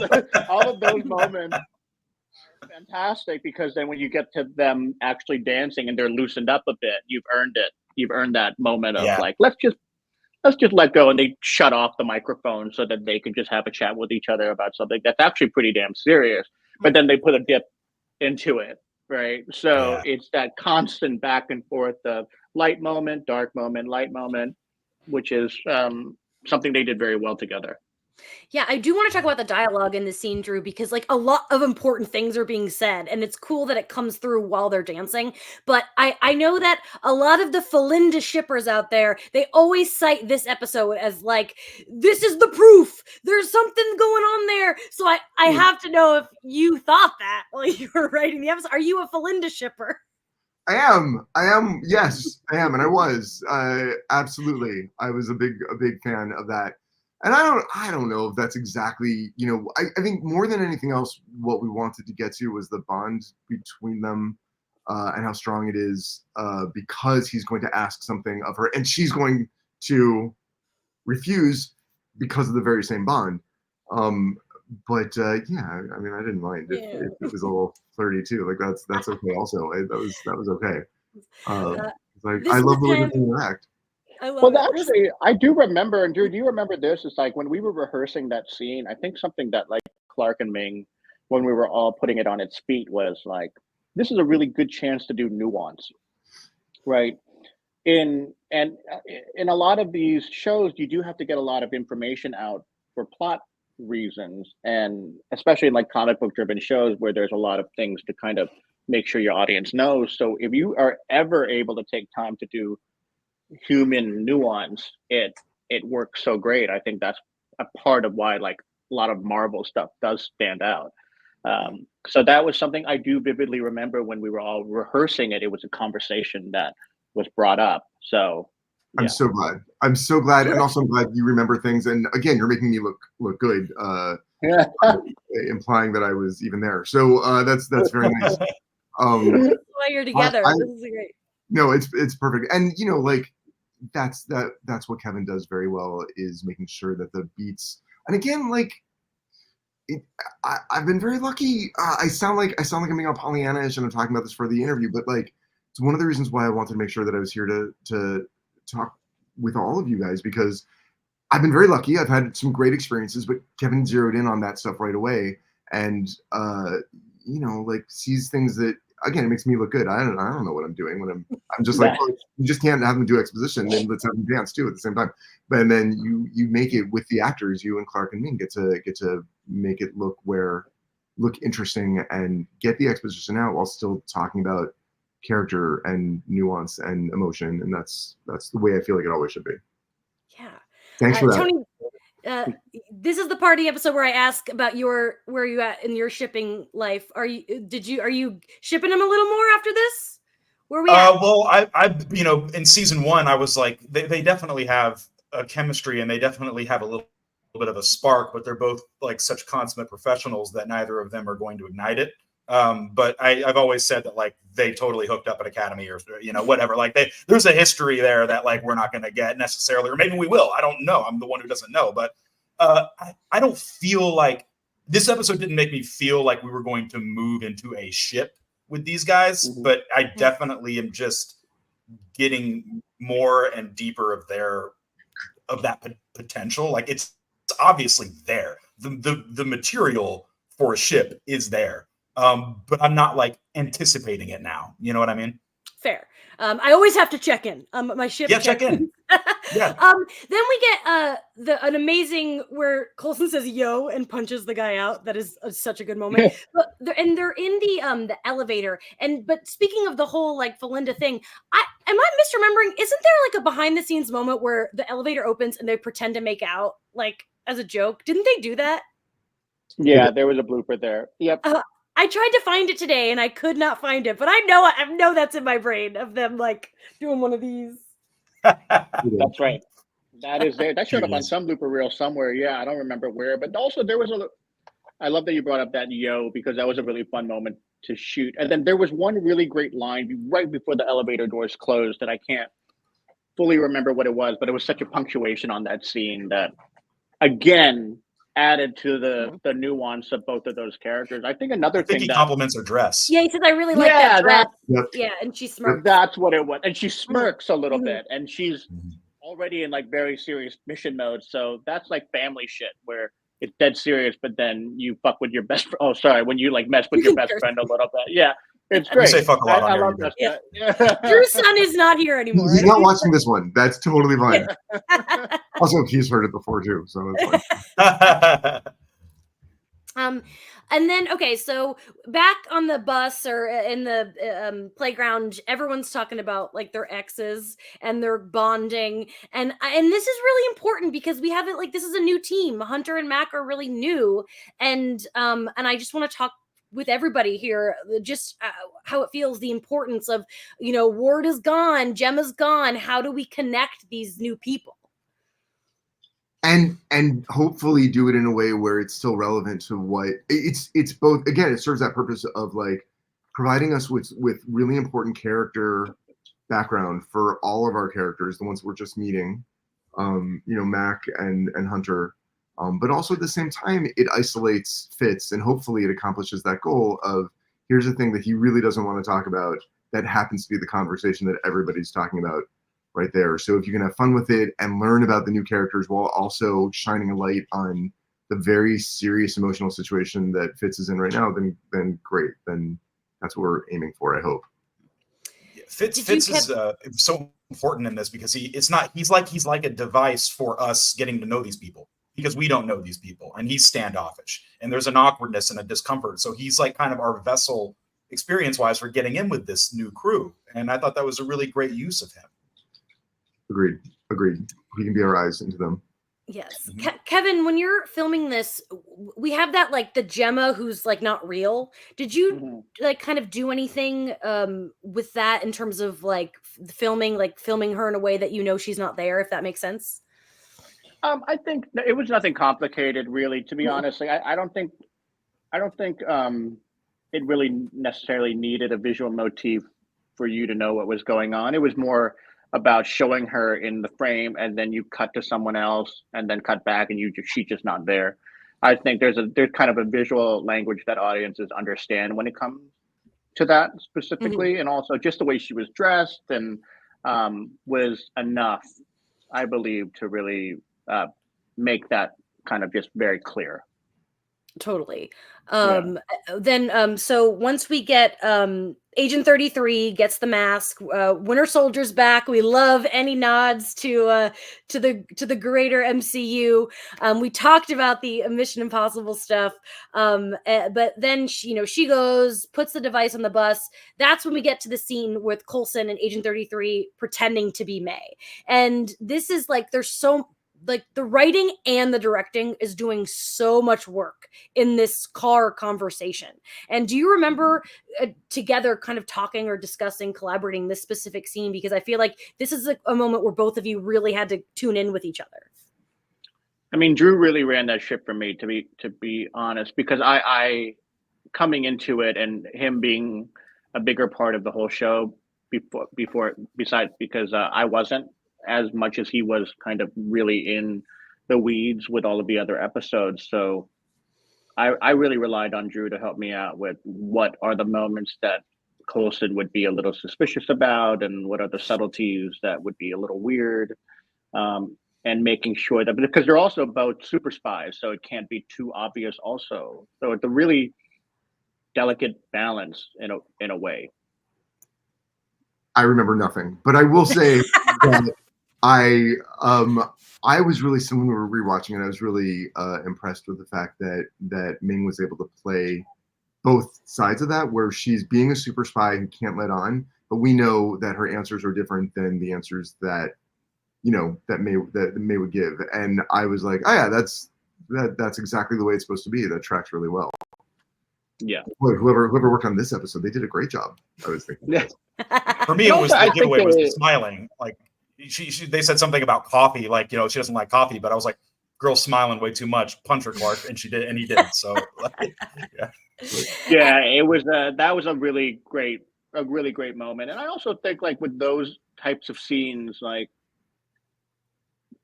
moments are fantastic, because then when you get to them actually dancing and they're loosened up a bit, you've earned it. You've earned that moment of let's just let go, and they shut off the microphone so that they can just have a chat with each other about something that's actually pretty damn serious. But then they put a dip into it. Right. So it's that constant back and forth of light moment, dark moment, light moment, which is something they did very well together. Yeah, I do want to talk about the dialogue in the scene, Drew, because a lot of important things are being said, and it's cool that it comes through while they're dancing. But I know that a lot of the Felinda shippers out there, they always cite this episode as this is the proof. There's something going on there. So I have to know if you thought that while you were writing the episode. Are you a Felinda shipper? I am. Yes, I am. And I was, absolutely. I was a big fan of that. And I don't know if that's exactly, I think more than anything else, what we wanted to get to was the bond between them, and how strong it is, because he's going to ask something of her and she's going to refuse because of the very same bond. But yeah, I mean, I didn't mind if it was a little flirty too. That's okay. Also, that was okay. I love the way they interact. Actually, I do remember, and Drew, do you remember this? It's when we were rehearsing that scene, I think something that Clark and Ming, when we were all putting it on its feet, was this is a really good chance to do nuance, right? In a lot of these shows, you do have to get a lot of information out for plot reasons, and especially in comic book driven shows where there's a lot of things to kind of make sure your audience knows. So if you are ever able to take time to do human nuance, it works so great. I think that's a part of why a lot of Marvel stuff does stand out. So that was something I do vividly remember when we were all rehearsing it. It was a conversation that was brought up. So yeah. I'm so glad. And also I'm glad you remember things. And again, you're making me look good, implying that I was even there. So that's very nice. That's why you're together. This is great. No, it's perfect. And that's what Kevin does very well, is making sure that the beats, and again, I've been very lucky. I sound like I'm being all Pollyanna-ish and I'm talking about this for the interview, but it's one of the reasons why I wanted to make sure that I was here to talk with all of you guys, because I've been very lucky. I've had some great experiences, but Kevin zeroed in on that stuff right away, and sees things that, again, it makes me look good. I don't know what I'm doing when I'm just you just can't have them do exposition, and let's have them dance too at the same time. But then you make it with the actors. You and Clark and me get to make it look interesting and get the exposition out while still talking about character and nuance and emotion, and that's the way I feel like it always should be. Yeah. Thanks for that. Tony, this is the party episode where I ask about where you at in your shipping life. Are you shipping them a little more after this? Where are we at? Well, I in season 1, I was like, they definitely have a chemistry and they definitely have a little bit of a spark, but they're both like such consummate professionals that neither of them are going to ignite it. But I've always said that like they totally hooked up at Academy or whatever. Like there's a history there that like we're not going to get necessarily, or maybe we will. I don't know. I'm the one who doesn't know. But I don't feel like this episode didn't make me feel like we were going to move into a ship with these guys. Mhm. But I definitely am just getting more and deeper of that potential. Like it's obviously there. The material for a ship is there. But I'm not like anticipating it now. You know what I mean? Fair. I always have to check in. My ship. Yeah, check in. Yeah. Then we get an amazing where Coulson says "yo" and punches the guy out. That is such a good moment. But they're in the elevator. But speaking of the whole like Felinda thing, am I misremembering? Isn't there like a behind the scenes moment where the elevator opens and they pretend to make out like as a joke? Didn't they do that? Yeah, there was a blooper there. Yep. I tried to find it today and I could not find it, but I know that's in my brain of them like doing one of these. That's right. That is there. That showed up on some blooper reel somewhere. Yeah, I don't remember where, but also there was I love that you brought up that yo, because that was a really fun moment to shoot. And then there was one really great line right before the elevator doors closed that I can't fully remember what it was, but it was such a punctuation on that scene that again added to the nuance of both of those characters. I think another thing he that compliments her dress. Yeah, he says I really like that dress. Yep. Yeah, and she smirks. That's what it was. And she smirks a little Mhm. bit, and she's already in like very serious mission mode. So that's like family shit where it's dead serious, but then you fuck with your best friend. Oh, sorry, when you like mess with your best friend a little bit. Yeah, it's great. We say fuck a lot on I here, love you that. Yeah. Your son is not here anymore. He's not watching this one. That's totally fine. Also, he's heard it before too, so that's fine. And then okay, so back on the bus or in the playground, everyone's talking about like their exes and their bonding, and this is really important because we have it like this is a new team. Hunter and Mac are really new, and I just want to talk with everybody here just how it feels, the importance of Ward is gone, Gemma's gone. How do we connect these new people? And hopefully do it in a way where it's still relevant to what it's both. Again, it serves that purpose of like providing us with really important character background for all of our characters, the ones we're just meeting, Mac and Hunter, but also at the same time it isolates Fitz, and hopefully it accomplishes that goal of here's a thing that he really doesn't want to talk about that happens to be the conversation that everybody's talking about right there. So if you can have fun with it and learn about the new characters while also shining a light on the very serious emotional situation that Fitz is in right now, then great. Then that's what we're aiming for, I hope. Fitz is so important in this because he's like a device for us getting to know these people because we don't know these people, and he's standoffish and there's an awkwardness and a discomfort. So he's like kind of our vessel experience-wise for getting in with this new crew. And I thought that was a really great use of him. Agreed. He can be our eyes into them. Yes. Kevin, when you're filming this, we have that like the Gemma who's like not real. Did you like kind of do anything with that in terms of like filming her in a way that she's not there, if that makes sense? I think it was nothing complicated, really, to be honest. Like, I don't think it really necessarily needed a visual motif for you to know what was going on. It was more about showing her in the frame, and then you cut to someone else, and then cut back, and she's just not there. I think there's kind of a visual language that audiences understand when it comes to that specifically, and also just the way she was dressed and was enough, I believe, to really make that kind of just very clear. Totally. Then so once we get Agent 33 gets the mask. Winter Soldier's back. We love any nods to the greater MCU. We talked about the Mission Impossible stuff, but then she goes, puts the device on the bus. That's when we get to the scene with Coulson and Agent 33 pretending to be May. And this is like, there's so, like, the writing and the directing is doing so much work in this car conversation. And do you remember together kind of talking or discussing, collaborating this specific scene? Because I feel like this is a moment where both of you really had to tune in with each other. I mean, Drew really ran that ship for me, to be honest, because I coming into it and him being a bigger part of the whole show besides because I wasn't as much as he was kind of really in the weeds with all of the other episodes. So I really relied on Drew to help me out with what are the moments that Coulson would be a little suspicious about and what are the subtleties that would be a little weird. And making sure that, because they're also both super spies, so it can't be too obvious also. So it's a really delicate balance in a way. I remember nothing, but I will say that I was really, when we were rewatching it, I was really impressed with the fact that Ming was able to play both sides of that, where she's being a super spy who can't let on, but we know that her answers are different than the answers that that May would give. And I was like, oh yeah, that's exactly the way it's supposed to be. That tracks really well. Yeah. Whoever worked on this episode, they did a great job, I was thinking. Yeah. For me, it was the giveaway was the smiling. Like they said something about coffee, like, she doesn't like coffee, but I was like, girl smiling way too much, punch her, Clark, and she did, and he did. So yeah. Yeah, it was that was a really great moment. And I also think, like, with those types of scenes, like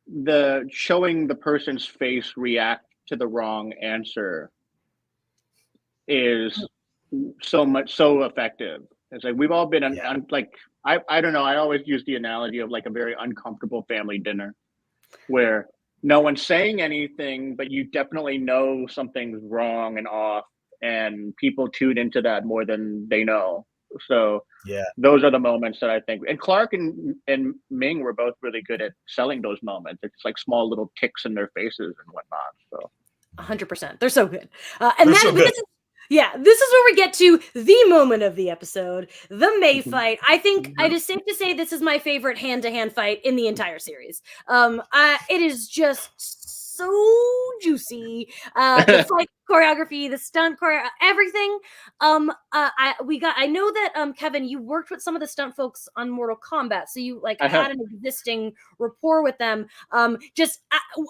the showing the person's face react to the wrong answer is so effective. It's like we've all been I don't know, I always use the analogy of like a very uncomfortable family dinner where no one's saying anything, but you definitely know something's wrong and off, and people tune into that more than they know. So yeah, those are the moments that I think, and Clark and Ming were both really good at selling those moments. It's like small little ticks in their faces and whatnot. So 100%, they're so good. This is where we get to the moment of the episode, the May fight. I think it is safe to say this is my favorite hand-to-hand fight in the entire series. It is just so juicy. The fight choreography, the stunt choreography, everything. I know that Kevin, you worked with some of the stunt folks on Mortal Kombat, so you had an existing rapport with them. Just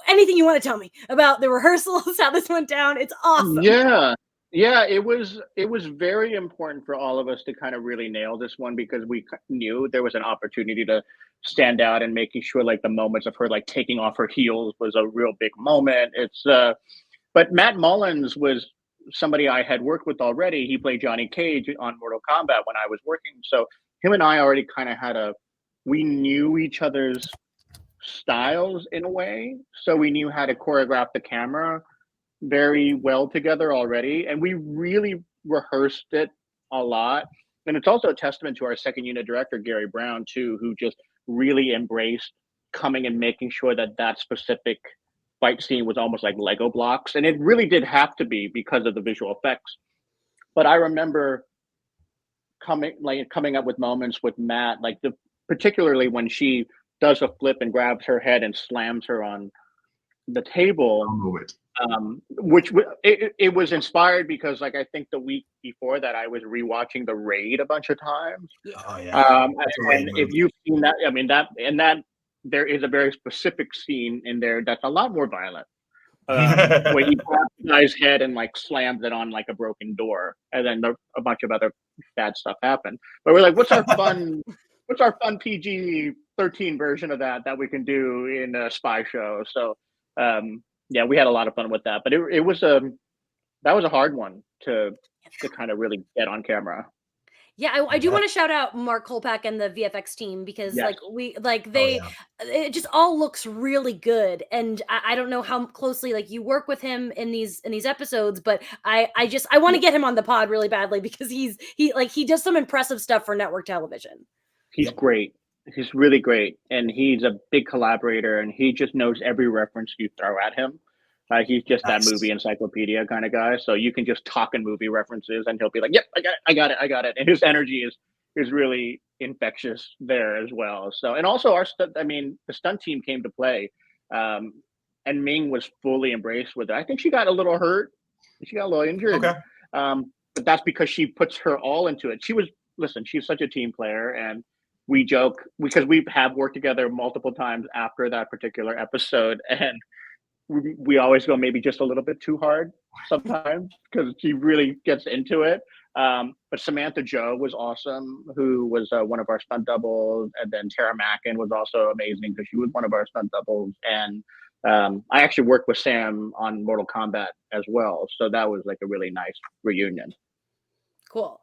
anything you want to tell me about the rehearsals, how this went down? It's awesome. Yeah, it was very important for all of us to kind of really nail this one, because we knew there was an opportunity to stand out, and making sure like the moments of her like taking off her heels was a real big moment. But Matt Mullins was somebody I had worked with already. He played Johnny Cage on Mortal Kombat when I was working. So him and I already kind of we knew each other's styles in a way. So we knew how to choreograph the camera very well together already. And we really rehearsed it a lot. And it's also a testament to our second unit director, Gary Brown, too, who just really embraced coming and making sure that specific fight scene was almost like Lego blocks. And it really did have to be because of the visual effects. But I remember coming up with moments with Matt, particularly when she does a flip and grabs her head and slams her on the table. Which it was inspired because I think the week before that I was rewatching The Raid a bunch of times. Oh yeah. And if you've seen that, I mean that there is a very specific scene in there that's a lot more violent, where he grabs the guy's head and slams it on a broken door, and then a bunch of other bad stuff happened. But we're like, what's our fun PG-13 version of that we can do in a spy show? So yeah, we had a lot of fun with that, but that was a hard one to kind of really get on camera. Yeah, I do want to shout out Mark Kolpak and the VFX team because Yes. it just all looks really good. And I don't know how closely like you work with him in these episodes, but I want to get him on the pod really badly because he does some impressive stuff for network television. He's great. He's really great, and he's a big collaborator, and he just knows every reference you throw at him. He's just that movie encyclopedia kind of guy. So you can just talk in movie references, and he'll be like, "Yep, I got it." And his energy is really infectious there as well. So, and also the stunt team came to play, and Ming was fully embraced with it. I think she got a little hurt, she got a little injured. Okay. But that's because she puts her all into it. She's such a team player, and we joke because we have worked together multiple times after that particular episode, and we always go maybe just a little bit too hard sometimes because she really gets into it. But Samantha Joe was awesome, who was one of our stunt doubles, and then Tara Mackin was also amazing because she was one of our stunt doubles. And I actually worked with Sam on Mortal Kombat as well, so that was like a really nice reunion. Cool.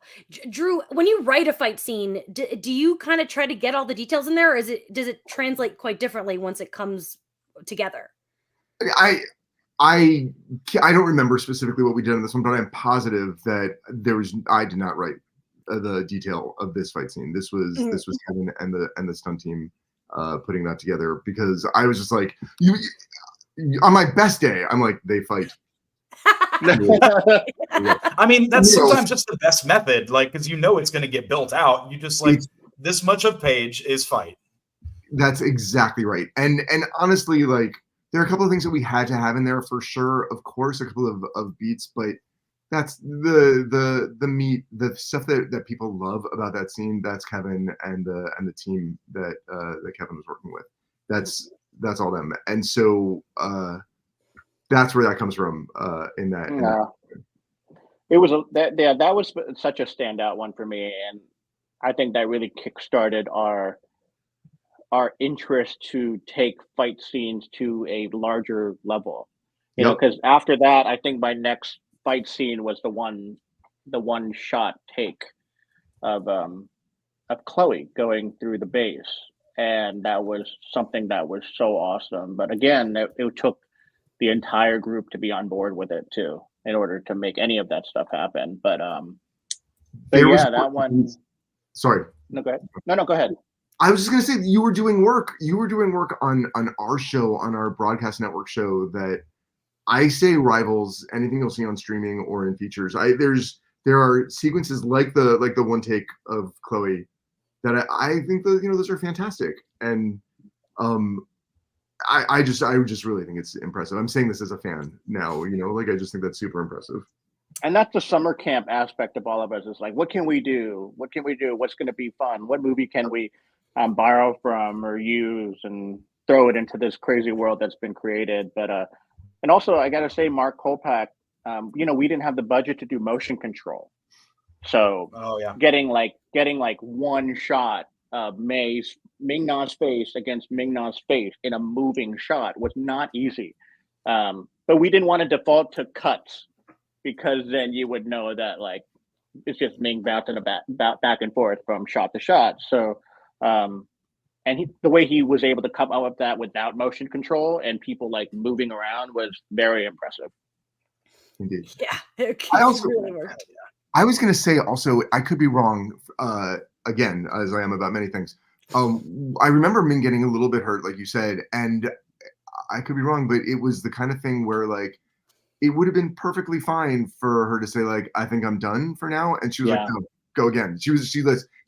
Drew, when you write a fight scene, do you kind of try to get all the details in there, or does it translate quite differently once it comes together? I don't remember specifically what we did on this one, but I'm positive that I did not write the detail of this fight scene. This was Kevin and the stunt team putting that together, because I was just like, you on my best day, I'm like, they fight. I mean, that's sometimes just the best method, like, because it's going to get built out. You just like, this much of page is fight. That's exactly right. And honestly, like, there are a couple of things that we had to have in there for sure. Of course, a couple of beats, but that's the meat, the stuff that people love about that scene. That's Kevin and the team that Kevin was working with. That's all them. And so that's where that comes from. It was that was such a standout one for me, and I think that really kickstarted our interest to take fight scenes to a larger level. You know, because after that, I think my next fight scene was the one shot take of Chloe going through the base, and that was something that was so awesome. But again, it took the entire group to be on board with it too, in order to make any of that stuff happen. But that one. Sorry. No, go ahead. No, go ahead. I was just gonna say that you were doing work on our show, on our broadcast network show, that I say rivals anything you'll see on streaming or in features. There are sequences like the one take of Chloe that I think that those are fantastic, and I just really think it's impressive. I'm saying this as a fan now, I just think that's super impressive. And that's the summer camp aspect of all of us. Is like, what can we do? What's going to be fun? What movie can we borrow from or use and throw it into this crazy world that's been created? But and also I got to say, Mark Kolpak, we didn't have the budget to do motion control, so getting like one shot of Ming-Na's face against Ming-Na's face in a moving shot was not easy. But we didn't want to default to cuts, because then you would know that like it's just Ming bouncing back and forth from shot to shot. So and the way he was able to come up with that without motion control and people like moving around was very impressive. Indeed. Yeah. I was going to say also, I could be wrong, again, as I am about many things. I remember Ming getting a little bit hurt, like you said, and I could be wrong, but it was the kind of thing where like, it would have been perfectly fine for her to say like, I think I'm done for now. And she was like, no, go again. She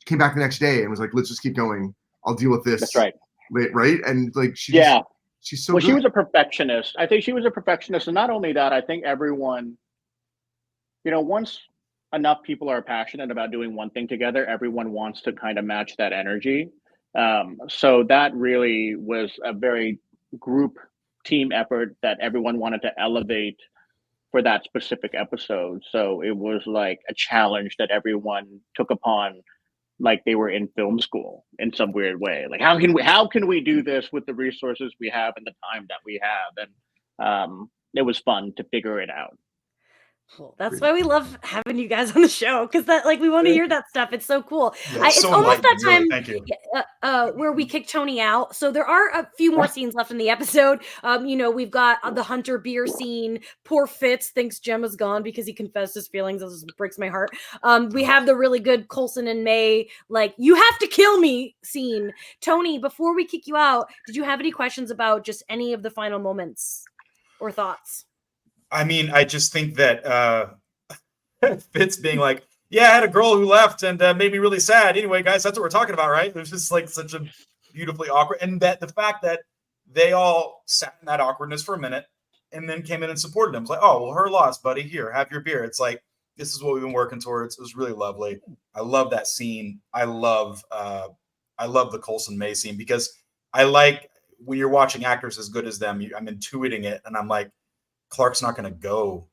came back the next day and was like, let's just keep going. I'll deal with this. That's right. Right. And like, she's so good. She was a perfectionist. I think she was a perfectionist. And not only that, I think everyone, once enough people are passionate about doing one thing together, everyone wants to kind of match that energy. So that really was a very group team effort that everyone wanted to elevate for that specific episode. So it was like a challenge that everyone took upon, like they were in film school in some weird way. Like, how can we do this with the resources we have and the time that we have? And it was fun to figure it out. Cool. That's why we love having you guys on the show, because that, like, we want to hear that stuff. It's so cool. Yeah, It's so almost that enlightening, really. time. Thank you. Where we kick Tony out. So there are a few more scenes left in the episode. We've got the Hunter beer scene. Poor Fitz thinks Gemma's gone because he confessed his feelings. This just breaks my heart. We have the really good Coulson and May, like, you have to kill me scene. Tony, before we kick you out, did you have any questions about just any of the final moments or thoughts? I mean, I just think that Fitz being like, yeah, I had a girl who left and made me really sad. Anyway, guys, that's what we're talking about, right? It was just like such a beautifully awkward. And that the fact that they all sat in that awkwardness for a minute and then came in and supported him. It's like, oh, well, her loss, buddy. Here, have your beer. It's like, this is what we've been working towards. It was really lovely. I love that scene. I love the Coulson May scene, because I like when you're watching actors as good as them, I'm intuiting it. And I'm like, Clark's not going to go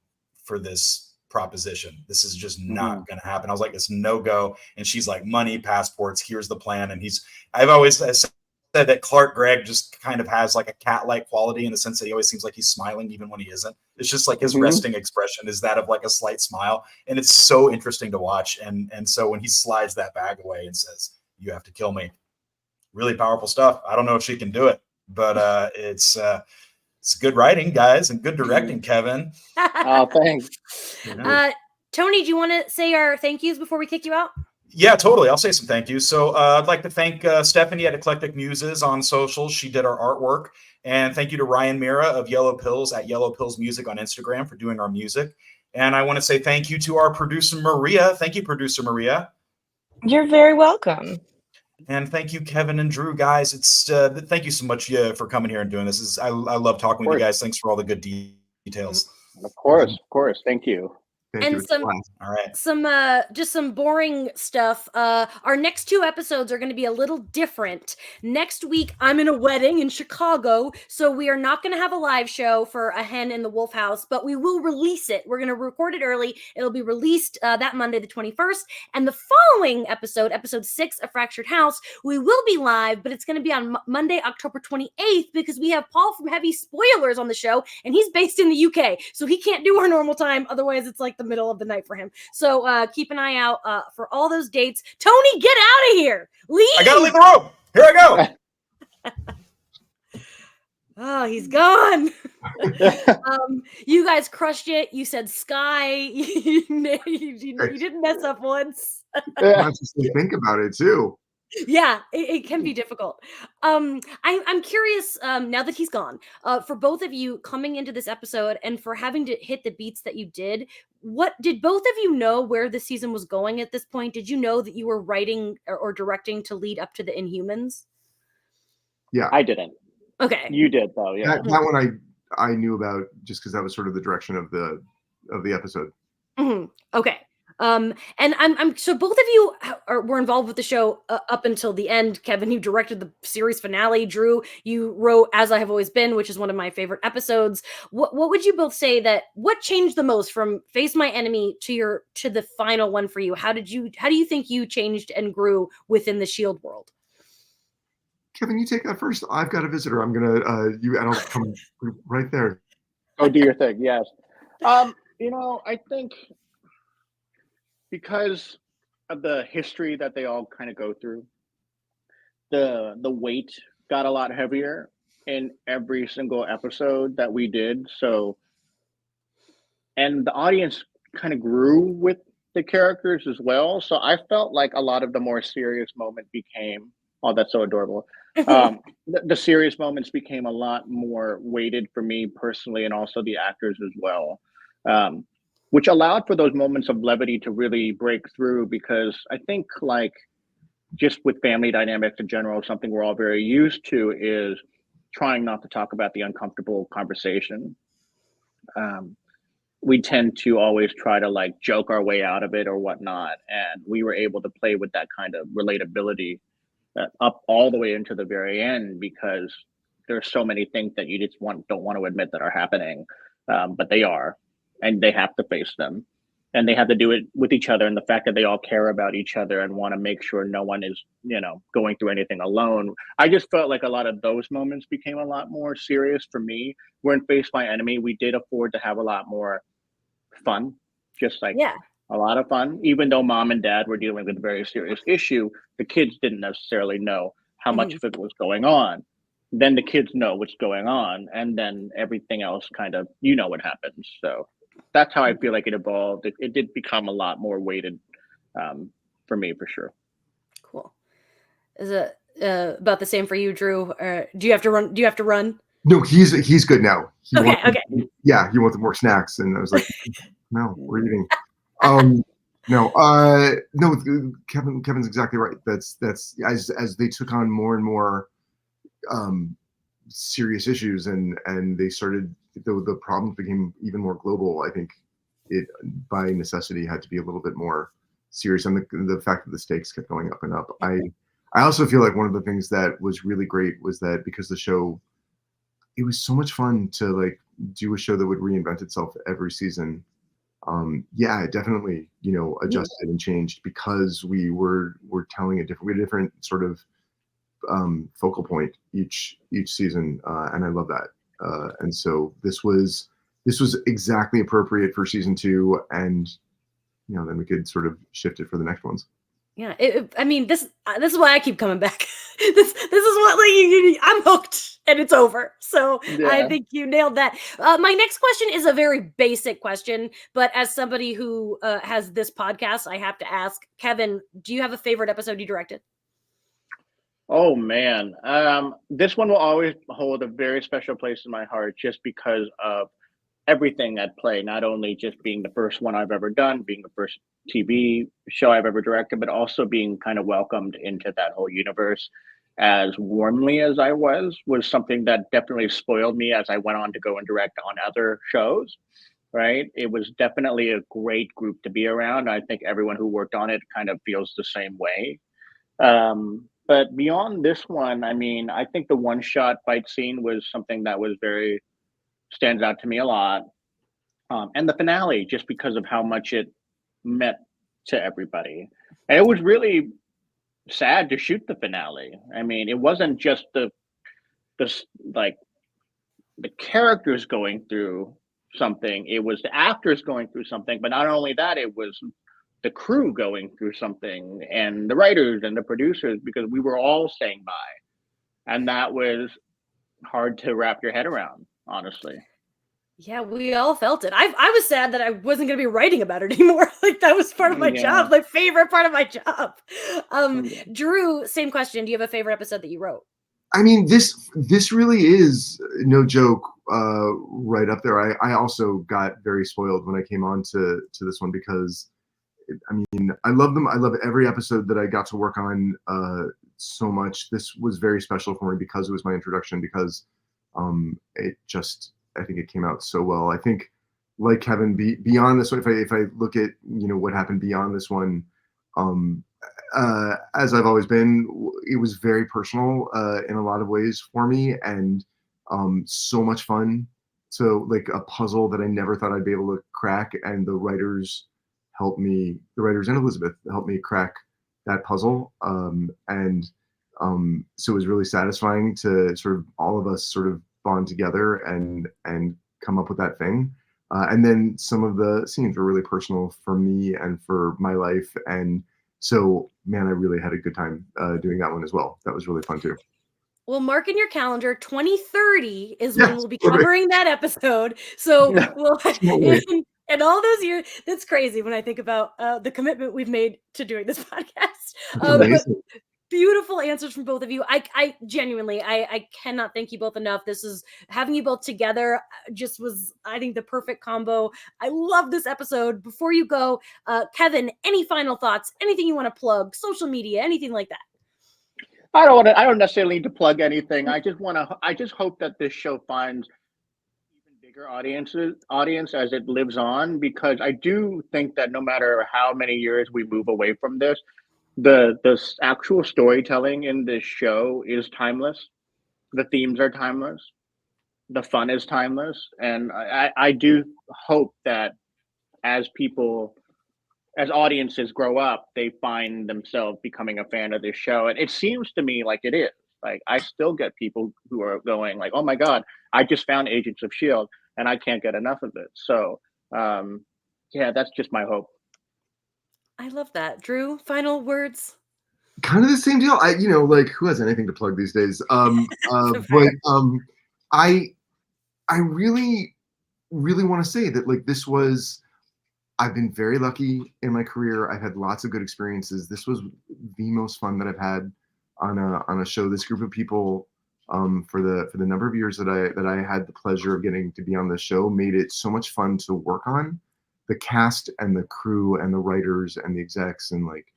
for this proposition. This is just not going to happen. I was like, it's no-go. And she's like, money, passports, here's the plan. And I've always said that Clark Gregg just kind of has like a cat-like quality, in the sense that he always seems like he's smiling even when he isn't. It's just like his resting expression is that of like a slight smile. And it's so interesting to watch. And so when he slides that bag away and says, you have to kill me, really powerful stuff. I don't know if she can do it, but it's good writing, guys, and good directing, Kevin. Oh, thanks. Tony, do you want to say our thank yous before we kick you out? Yeah, totally. I'll say some thank yous. So I'd like to thank Stephanie at Eclectic Muses on social. She did our artwork. And thank you to Ryan Miera of Yellow Pills at Yellow Pills Music on Instagram for doing our music. And I want to say thank you to our producer, Maria. Thank you, producer Maria. You're very welcome. And thank you, Kevin and Drew, guys. It's thank you so much for coming here and doing this. I love talking with you guys. Thanks for all the good details. Of course. Thank you. Thank you. All right. Just some boring stuff. Our next two episodes are going to be a little different. Next week, I'm in a wedding in Chicago, so we are not going to have a live show for A Hen in the Wolf House, but we will release it. We're going to record it early. It'll be released that Monday, the 21st. And the following episode 6, A Fractured House, we will be live, but it's going to be on Monday, October 28th, because we have Paul from Heavy Spoilers on the show, and he's based in the UK, so he can't do our normal time. Otherwise, it's like the middle of the night for him. So keep an eye out for all those dates. Tony, get out of here. Leave. I gotta leave the room. Here I go. Oh, he's gone. You guys crushed it. You said Sky. You didn't mess up once. Think about it too. Yeah, it can be difficult. I'm curious, now that he's gone, for both of you coming into this episode and for having to hit the beats that you did, what did both of you know where the season was going at this point? Did you know that you were writing or directing to lead up to the Inhumans? Yeah, I didn't. Okay, you did though. Yeah, that one I knew about, just because that was sort of the direction of the episode. Okay. And I'm so both of you were involved with the show up until the end. Kevin, you directed the series finale. Drew, you wrote As I Have Always Been, which is one of my favorite episodes. What would you both say what changed the most from Face My Enemy to the final one for you? How do you think you changed and grew within the S.H.I.E.L.D. world? Kevin, you take that first. I've got a visitor. I'm gonna and I'll come right there. Go do your thing. Yes. I think because of the history that they all kind of go through, the weight got a lot heavier in every single episode that we did. So, and the audience kind of grew with the characters as well. So I felt like a lot of the more serious moment became, oh, that's so adorable. The serious moments became a lot more weighted for me personally, and also the actors as well. Which allowed for those moments of levity to really break through, because I think, like, just with family dynamics in general, something we're all very used to is trying not to talk about the uncomfortable conversation. We tend to always try to like joke our way out of it or whatnot. And we were able to play with that kind of relatability up all the way into the very end, because there's so many things that you just don't want to admit that are happening, but they are. And they have to face them, and they have to do it with each other. And the fact that they all care about each other and want to make sure no one is, going through anything alone. I just felt like a lot of those moments became a lot more serious for me. Where in Face My Enemy, we did afford to have a lot more fun Just like Yeah. a lot of fun. Even though mom and dad were dealing with a very serious issue, the kids didn't necessarily know how much of it was going on. Then the kids know what's going on, and then everything else kind of, what happens. So that's how I feel like it evolved. It did become a lot more weighted for me, for sure. Cool. Is it about the same for you, Drew? Do you have to run? Do you have to run? No, he's good now. Okay. Yeah, he wanted more snacks, and I was like, no, we're eating. No, Kevin's exactly right. That's as they took on more and more serious issues, and they started, the problems became even more global. I think it, by necessity, had to be a little bit more serious, and the fact that the stakes kept going up and up. I also feel like one of the things that was really great was that because the show, it was so much fun to like do a show that would reinvent itself every season. Yeah, it definitely, adjusted and changed because we were telling we had a different sort of focal point each season, and I love that. And so this was exactly appropriate for season 2, and then we could sort of shift it for the next ones. Yeah, I mean, this is why I keep coming back. this is what, like, I'm hooked and it's over. So Yeah. I think you nailed that. My next question is a very basic question, but as somebody who has this podcast, I have to ask, Kevin, do you have a favorite episode you directed? Oh man, this one will always hold a very special place in my heart, just because of everything at play. Not only just being the first one I've ever done, being the first TV show I've ever directed, but also being kind of welcomed into that whole universe as warmly as I was something that definitely spoiled me as I went on to go and direct on other shows. Right? It was definitely a great group to be around. I think everyone who worked on it kind of feels the same way. But beyond this one, I mean, I think the one shot fight scene was something that was very stands out to me a lot. And the finale, just because of how much it meant to everybody. And it was really sad to shoot the finale. I mean, it wasn't just the like the characters going through something, it was the actors going through something, but not only that, it was the crew going through something, and the writers and the producers, because we were all staying by, and that was hard to wrap your head around, honestly. Yeah, we all felt it. I was sad that I wasn't going to be writing about it anymore. Like, that was part of my job, my favorite part of my job. Drew, same question. Do you have a favorite episode that you wrote? I mean, this really is, no joke, right up there. I also got very spoiled when I came on to this one, because I mean, I love them. I love every episode that I got to work on so much. This was very special for me because it was my introduction, because it just, I think it came out so well. I think, like Kevin, beyond this one, if I look at, what happened beyond this one, as I've always been, it was very personal in a lot of ways for me, and so much fun. So, like, a puzzle that I never thought I'd be able to crack, and the writers and Elizabeth helped me crack that puzzle. So it was really satisfying to sort of all of us sort of bond together and come up with that thing. And then some of the scenes were really personal for me and for my life. And so, man, I really had a good time doing that one as well. That was really fun too. Well, mark in your calendar, 2030 is when we'll be covering that episode. So we'll in all those years, that's crazy when I think about the commitment we've made to doing this podcast. But beautiful answers from both of you. I genuinely, I cannot thank you both enough. This is, having you both together just was, I think, the perfect combo. I love this episode. Before you go, Kevin, any final thoughts? Anything you want to plug? Social media, anything like that? I don't necessarily need to plug anything. I just hope that this show finds even bigger audience as it lives on, because I do think that no matter how many years we move away from this, the actual storytelling in this show is timeless. The themes are timeless. The fun is timeless. And I do hope that as audiences grow up, they find themselves becoming a fan of this show. And it seems to me like it is. Like, I still get people who are going like, oh my God, I just found Agents of S.H.I.E.L.D. and I can't get enough of it. So Yeah, that's just my hope. I love that. Drew, final words? Kind of the same deal. Like who has anything to plug these days? Fair. But I really, really want to say that like this was. I've been very lucky in my career. I've had lots of good experiences. This was the most fun that I've had on a show. This group of people, for the number of years that I had the pleasure of getting to be on the show, made it so much fun to work on. The cast and the crew and the writers and the execs and like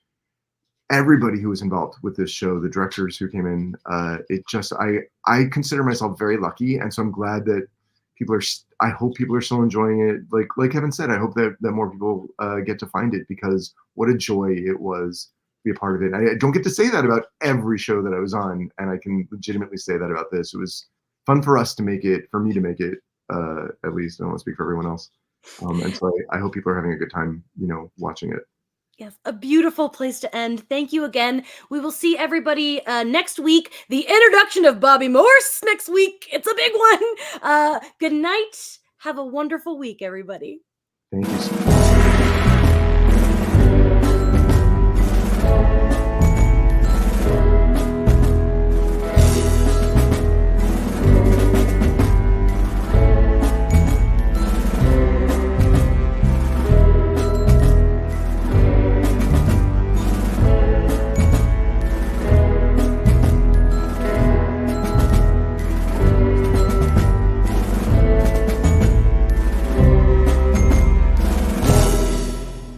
everybody who was involved with this show, the directors who came in, I consider myself very lucky, and so I'm glad that I hope people are still enjoying it. Like Kevin said, I hope that more people get to find it, because what a joy it was to be a part of it. I don't get to say that about every show that I was on, and I can legitimately say that about this. It was fun for us to make it, for me to make it, at least. I don't want to speak for everyone else. And so I hope people are having a good time, watching it. Yes, a beautiful place to end. Thank you again. We will see everybody next week. The introduction of Bobby Morse next week. It's a big one. Good night. Have a wonderful week, everybody. Thank you so much.